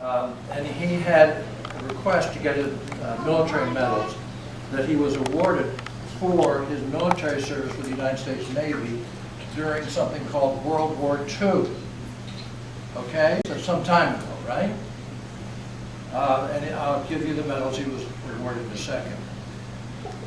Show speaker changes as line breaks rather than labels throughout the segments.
And he had a request to get his military medals that he was awarded for his military service with the United States Navy during something called World War II. Okay, so some time ago, right? And I'll give you the medals he was awarded in a second.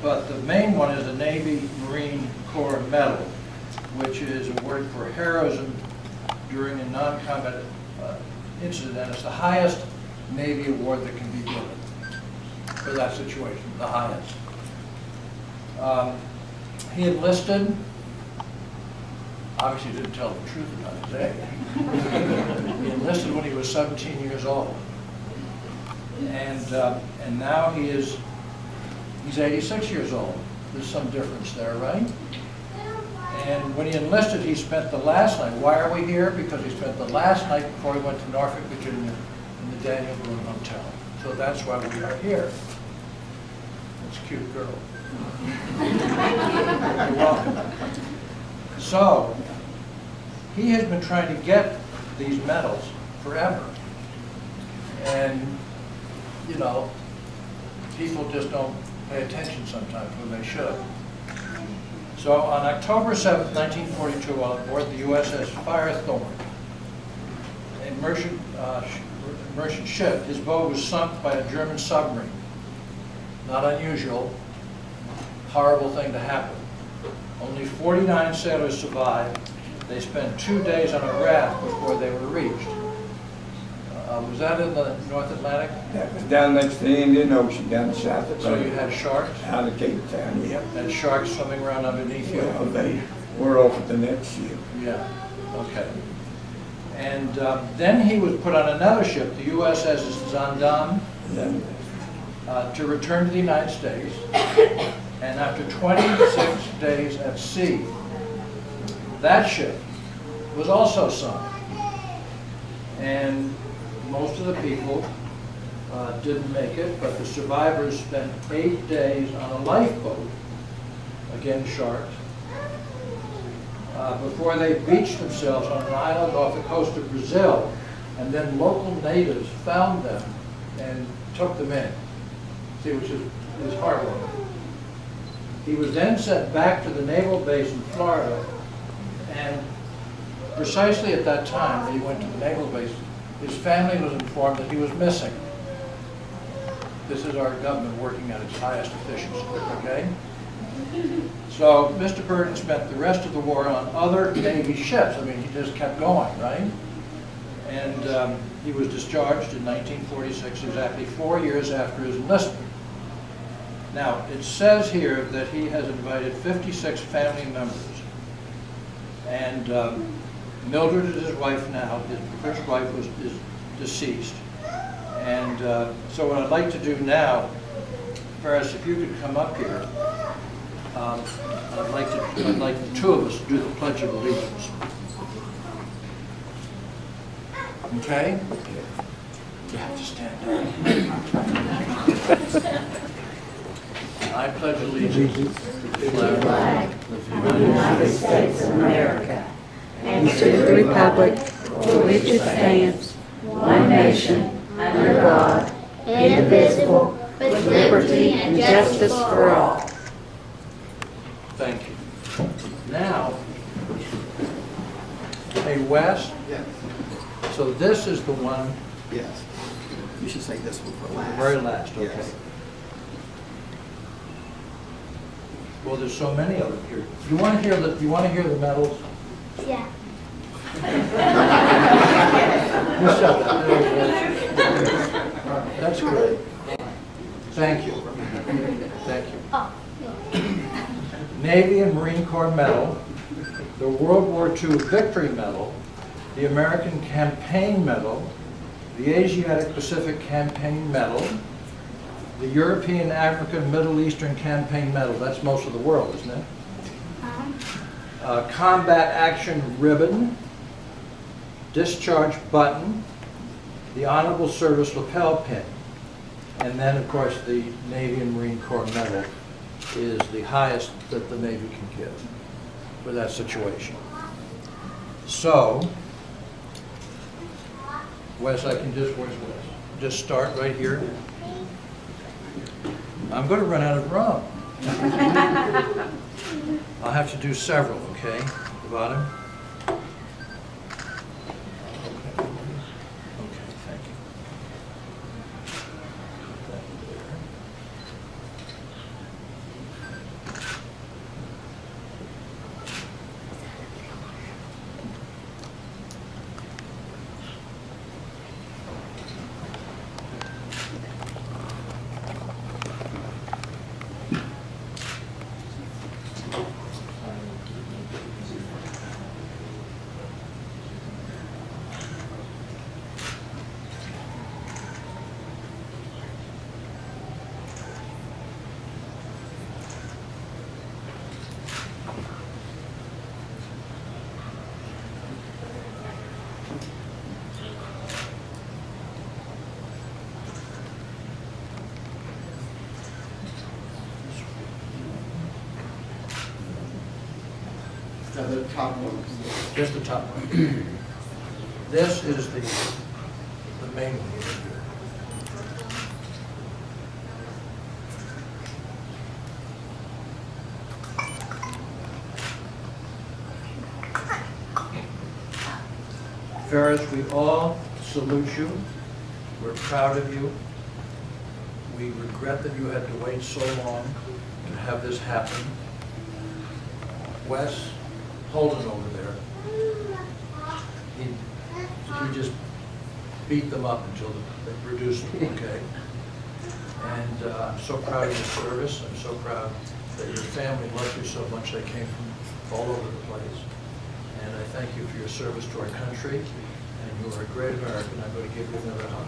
But the main one is the Navy Marine Corps Medal, which is awarded for heroism during a non-combat incident, and it's the highest Navy award that can be given for that situation, the highest. He enlisted, obviously didn't tell the truth about his age. He enlisted when he was 17 years old. And now he's 86 years old. There's some difference there, right? And when he enlisted, he spent the last night. Why are we here? Because he spent the last night before he went to Norfolk, Virginia, in the Daniel Boone Hotel. So that's why we are here. That's a cute girl. You're welcome. So, he has been trying to get these medals forever. And, you know, people just don't pay attention sometimes when they should. So on October 7th, 1942, while aboard the USS Firethorn, a merchant ship, his boat was sunk by a German submarine. Not unusual, horrible thing to happen. Only 49 sailors survived. They spent 2 days on a raft before they were reached. Was that in the North Atlantic?
That was down next to the Indian Ocean, down the south of
So you had sharks?
out of Cape Town, yeah.
And sharks swimming around underneath you?
Well, they were off at the next ship.
Yeah, okay. And then he was put on another ship, the USS Zaandam,
Then,
to return to the United States. And after 26 days at sea, that ship was also sunk. And most of the people didn't make it, but the survivors spent 8 days on a lifeboat, again sharks, before they beached themselves on an island off the coast of Brazil, and then local natives found them and took them in. See, which is heartwarming. He was then sent back to the naval base in Florida, and precisely at that time that he went to the naval base, his family was informed that he was missing. This is our government working at its highest efficiency, okay? So Mr. Burton spent the rest of the war on other Navy ships. I mean, he just kept going, right? And he was discharged in 1946, exactly 4 years after his enlistment. Now, it says here that he has invited 56 family members. And Mildred is his wife now. His first wife is deceased. And so what I'd like to do now, Farris, if you could come up here, I'd like the two of us to do the Pledge of Allegiance. Okay? You have to stand up. I pledge allegiance to the flag
of the United States of America and to the republic for which it stands, one nation, under God, indivisible, with liberty and justice for all.
Thank you. Now, hey Wes.
Yes.
So this is the one.
Yes. You should say this one for last.
The very last. Okay.
Yes.
Well, there's so many of them here. You want to hear the? You want to hear the medals?
Yeah.
You said that. That's great. Thank you. Thank you.
Oh.
Navy and Marine Corps Medal, the World War II Victory Medal, the American Campaign Medal, the Asiatic Pacific Campaign Medal, the European, African, Middle Eastern Campaign Medal. That's most of the world, isn't it? Combat Action Ribbon, Discharge Button, the Honorable Service Lapel Pin, and then, of course, the Navy and Marine Corps Medal is the highest that the Navy can give for that situation. So, Wes, I can just, where's Wes? Just start right here. I'm going to run out of rum. I'll have to do several, okay? The bottom. Okay, thank you. Put that there.
The top one.
Just the top one. This is the main one. Farris, we all salute you. We're proud of you. We regret that you had to wait so long to have this happen. Wes Holden over there, he just beat them up until they produced them, okay? And I'm so proud of your service. I'm so proud that your family loves you so much. They came from all over the place. And I thank you for your service to our country. And you are a great American. I'm going to give you another hug.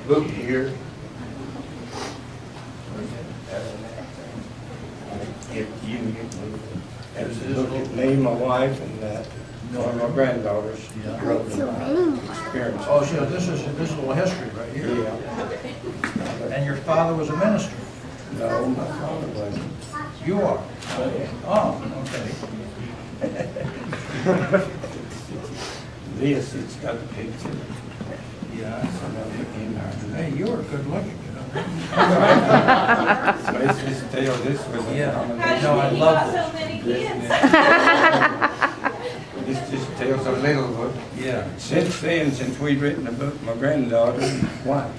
Book here. If you, there's a book at me, my wife, and one of my granddaughters wrote about experience.
Oh, so this is a little history right here.
Yeah.
And your father was a minister.
No, my father wasn't.
You are. Oh, okay.
This, it's got the picture.
Yeah.
In there.
Hey, you were good looking, you know.
So it's this tale, this was a
Yeah.
combination.
No, I love this.
This just tells a little book.
Yeah.
Since then, since we've written the book, my granddaughter and wife,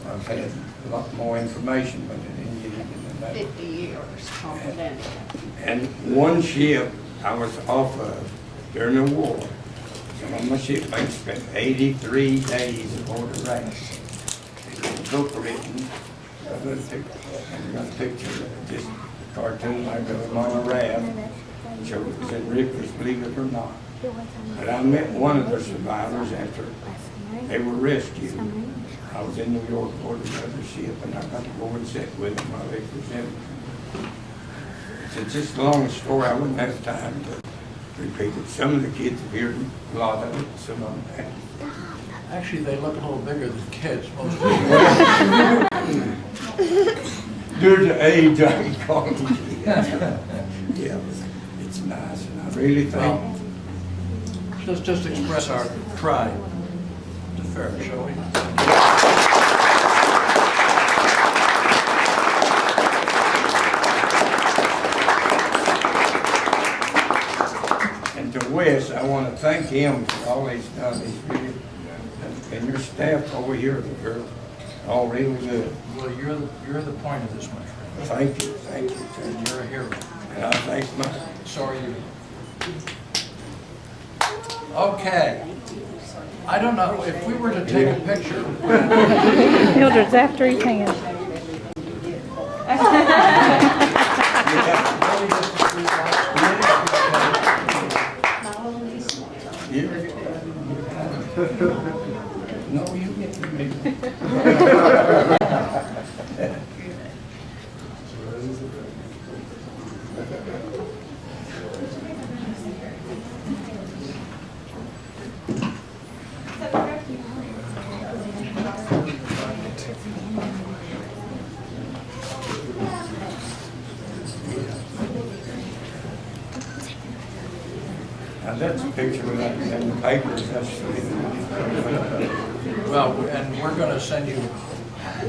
I've had a lot more information, but it didn't get into that.
50 years confidential.
And one ship I was off of during the war, some of my shipmates spent 83 days aboard a raft. There was a book written, a little picture, and got a picture of just a cartoon like of them on a raft. Showed it was in Ripley's, believe it or not. And I met one of the survivors after they were rescued. I was in New York aboard another ship, and I got to go and sit with them while they presented. It's just a long story. I wouldn't have time to repeat it. Some of the kids have heard a lot of it, some of them haven't.
Actually, they look a little bigger than kids, most of them.
Due to age, I can call them kids. Yeah, it's nice, and I really think.
Just express our pride to Farris, shall we?
And to Wes, I want to thank him for all he's done. He's really, and your staff over here are all really good.
Well, you're the point of this, my friend.
Thank you, thank you.
And you're a hero.
And I thank my.
So are you. Okay. I don't know, if we were to take a picture.
Mildred's after his hand.
No, you get me. Now, that's a picture of that in the papers, that's.
Well, and we're gonna send you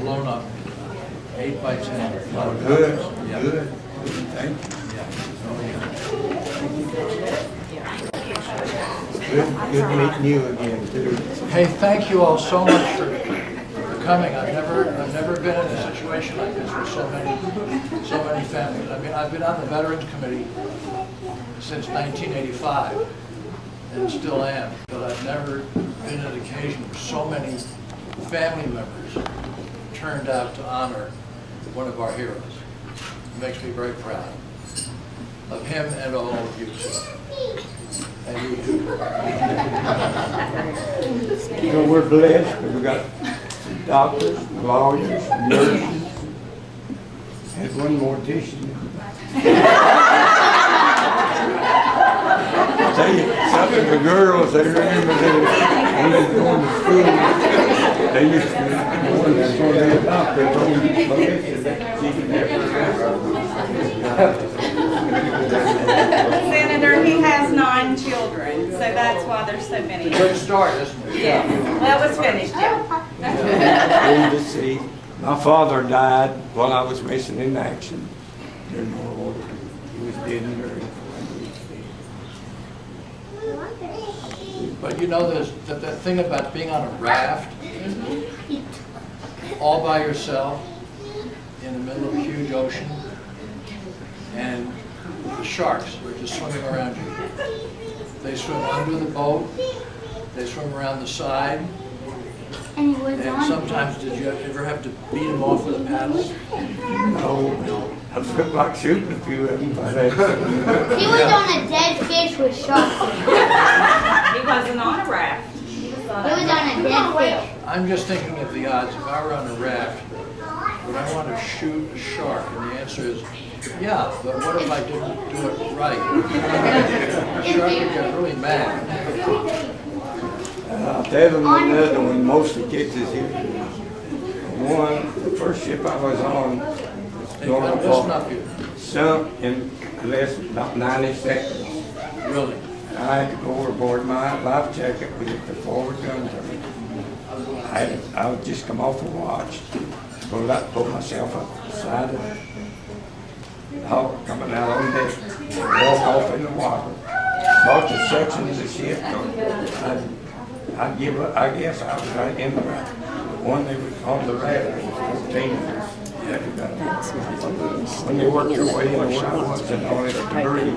blown up 8 by 10.
Oh, good,
Yeah.
good, thank you. Good meeting you again, too.
Hey, thank you all so much for coming. I've never been in a situation like this with so many families. I mean, I've been on the Veterans Committee since 1985 and still am, but I've never been at an occasion where so many family members turned out to honor one of our heroes. It makes me very proud of him and all of you too. And you too.
You know, we're blessed, we got doctors, lawyers, nurses, and one mortician. Tell you something, the girls, they remember that when they were going to school, they used to, when they were going to be a doctor, they told Melissa that she could never.
Senator, he has 9 children, so that's why there's so many.
Good start, isn't it?
Yeah, well, it was finished, yeah.
To see, my father died while I was missing in action during World War II. He was dead and buried.
But you know, there's that thing about being on a raft, all by yourself, in the middle of a huge ocean, and the sharks are just swimming around you. They swim under the boat, they swim around the side, and sometimes did you ever have to beat them off with a paddle?
No, I felt like shooting a few of them.
He was on a dead fish with sharks.
He wasn't on a raft. He was on
He was on a dead fish.
I'm just thinking of the odds. If I were on a raft, would I want to shoot a shark? And the answer is, yeah, but what if I didn't do it right? The shark would get really mad.
I'll tell them another one, most of the kids is here. The first ship I was on,
Hey, listen up here.
sunk in less than about 90 seconds.
Really.
I had to go overboard my life jacket with the forward gun turret. I would just come off the watch, pull myself up the side of the hawk coming out on deck, walk off in the water. About the section of the ship, I'd give up. I guess I was right in the raft. One they was on the raft, it was 14 of us. When they worked their way into where I was and all that debris,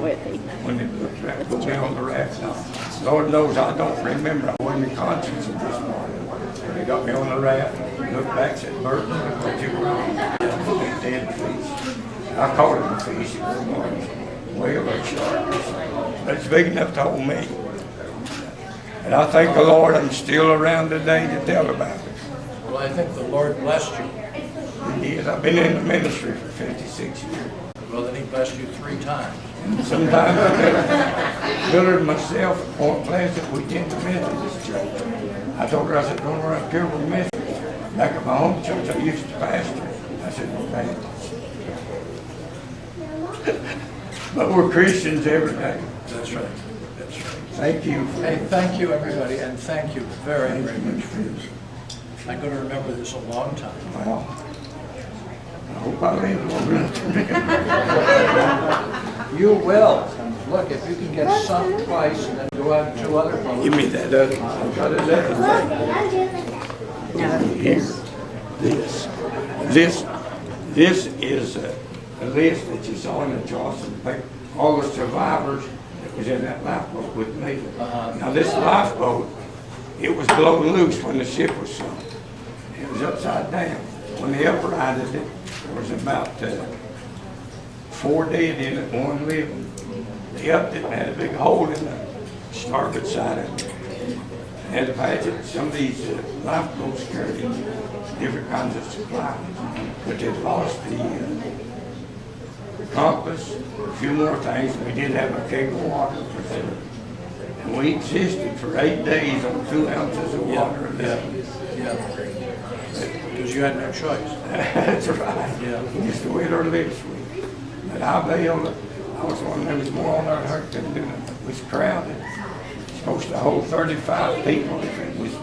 when they put me on the raft, now, Lord knows I don't remember. I wasn't conscious of this morning. They got me on the raft, looked back, said, Burton, what you were on? Dead fish. I called him a fish. It was more whale or shark. That's big enough to hold me. And I thank the Lord I'm still around today to tell about it.
Well, I think the Lord blessed you.
He did. I've been in the ministry for 56 years.
Well, then he blessed you 3 times.
Sometimes Willard and myself at Point Pleasant, we attend the Methodist church. I told her, I said, going around here with Methodist. Back at my home church, I used to pastor. I said, we're Baptist. But we're Christians every day.
That's right. That's right.
Thank you.
Hey, thank you, everybody, and thank you very, very much for this. I'm going to remember this a long time.
Well, I hope I live long enough to remember.
You will. Look, if you can get sunk twice and then go out 2 other boats.
Give me that other. I've got another thing. Here, this is a list that you saw in the Charleston paper. All the survivors that was in that lifeboat with me. Now this lifeboat, it was blown loose when the ship was sunk. It was upside down. When they uprighted it, there was about 4 dead in it, 1 living. They upped it and had a big hole in the starboard side of it. They had to patch it. Some of these lifeboats carried different kinds of supplies, but they lost the compass, a few more things. We did have a keg of water preserved. And we existed for 8 days on 2 ounces of water a day.
Yeah. Because you had no choice.
That's right.
Yeah.
Just the way our lives were. But I bailed. I was one that was more on our heart than doing it. was crowded. Supposed to hold 35 people if it was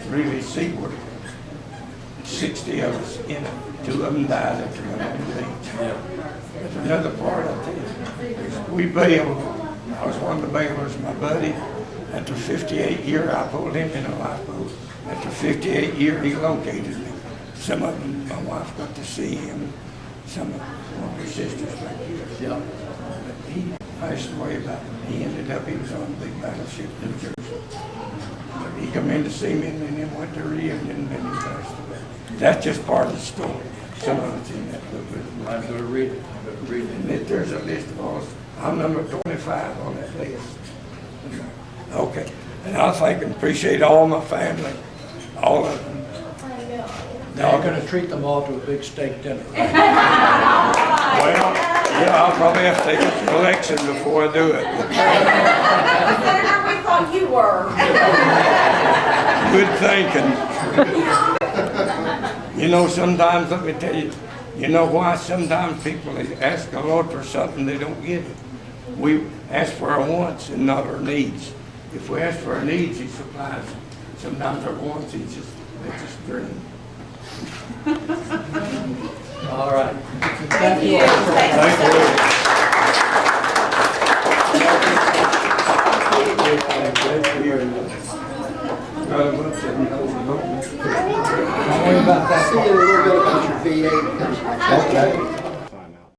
really seaward. 60 of us in it. 2 of them died after going on the beach. But another part of it is we bailed. I was one of the bailers, my buddy. After 58 years, I pulled him in a lifeboat. After 58 years, he located me. Some of them, my wife got to see him. Some of one of her sisters back here.
Yeah.
But he passed away he ended up, he was on a big battleship, New Jersey. But he come in to see me and then went to reunion and then he passed away. That's just part of the story. Some of it's in that book.
I'm going to read it. I'm going to read it.
And then there's a list of all, I'm number 25 on that list. Okay. And I thank and appreciate all my family, all of them.
Now you're going to treat them all to a big steak dinner.
Well, yeah, I'll probably have to take a collection before I do it.
Senator, we thought you were.
Good thinking. You know, sometimes, let me tell you, you know why sometimes people ask the Lord for something they don't get it. We ask for our wants and not our needs. If we ask for our needs, He supplies them. Sometimes our wants, He just lets us dream.
All right.
Thank you. Thank
Don't worry about that.
See a little bit about your VA.
Okay.